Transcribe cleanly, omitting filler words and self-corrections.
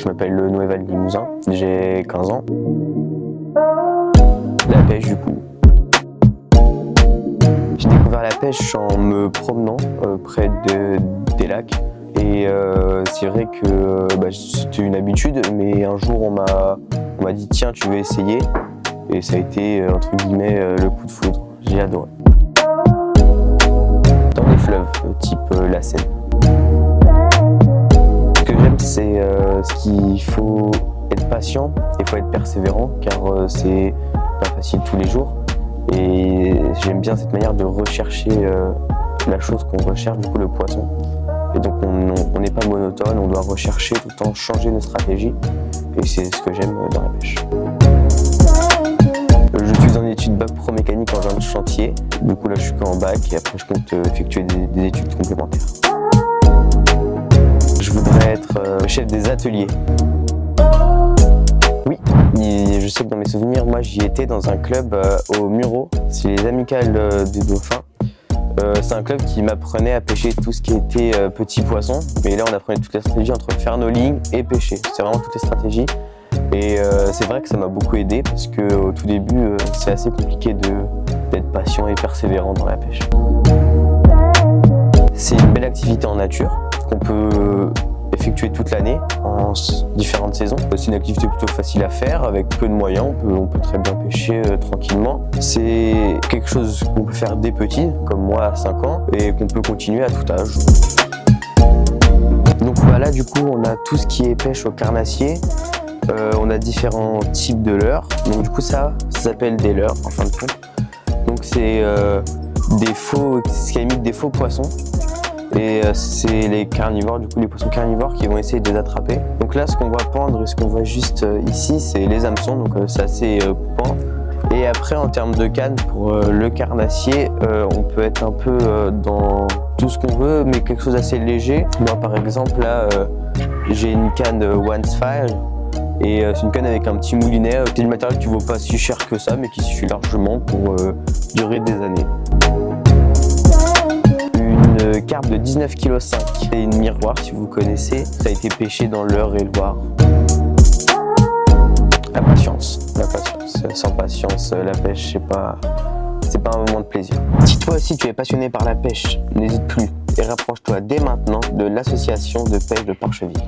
m'appelle Noëval Limousin, j'ai 15 ans. La pêche du coup. J'ai découvert la pêche en me promenant près des lacs. Et c'est vrai que c'était une habitude, mais un jour on m'a dit tiens tu veux essayer, et ça a été entre guillemets le coup de foudre, j'ai adoré. Dans les fleuves type la Seine. Ce que j'aime c'est qu'il faut être patient, il faut être persévérant car c'est pas facile tous les jours, et j'aime bien cette manière de rechercher la chose qu'on recherche, du coup le poisson. Et donc on n'est pas monotone, on doit rechercher tout le temps, changer nos stratégies, et c'est ce que j'aime dans la pêche. Je suis en études bac pro mécanique engin de chantier, du coup là je suis qu'en bac et après je compte effectuer des études complémentaires. Je voudrais être chef des ateliers. Oui, et je sais que dans mes souvenirs, moi j'y étais dans un club au Mureau, c'est les Amicales des Dauphins. C'est un club qui m'apprenait à pêcher tout ce qui était petits poissons, mais là on apprenait toutes les stratégies entre faire nos lignes et pêcher. C'est vraiment toutes les stratégies, et c'est vrai que ça m'a beaucoup aidé parce qu'au tout début c'est assez compliqué d'être patient et persévérant dans la pêche. C'est une belle activité en nature qu'on peut effectuer toute l'année en différentes saisons. C'est une activité plutôt facile à faire avec peu de moyens, on peut très bien pêcher tranquillement. C'est quelque chose qu'on peut faire dès petit, comme moi à 5 ans, et qu'on peut continuer à tout âge. Donc là du coup on a tout ce qui est pêche au carnassier, on a différents types de leurres, donc du coup ça s'appelle des leurres en fin de compte. Donc c'est ce qui imite des faux poissons. Et c'est les carnivores, du coup les poissons carnivores qui vont essayer de les attraper. Donc là ce qu'on voit pendre et ce qu'on voit juste ici c'est les hameçons, donc c'est assez coupant. Et après en termes de canne, pour le carnassier, on peut être un peu dans tout ce qu'on veut, mais quelque chose d'assez léger. Moi par exemple là j'ai une canne Once Fire, et c'est une canne avec un petit moulinet. C'est du matériel qui vaut pas si cher que ça, mais qui suffit largement pour durer des années. Une carpe de 19,5 kg et une miroir si vous connaissez, ça a été pêché dans l'Eure-et-Loir. La patience. Sans patience, la pêche c'est pas un moment de plaisir. Si toi aussi tu es passionné par la pêche, n'hésite plus et rapproche-toi dès maintenant de l'association de pêche de Parcheville.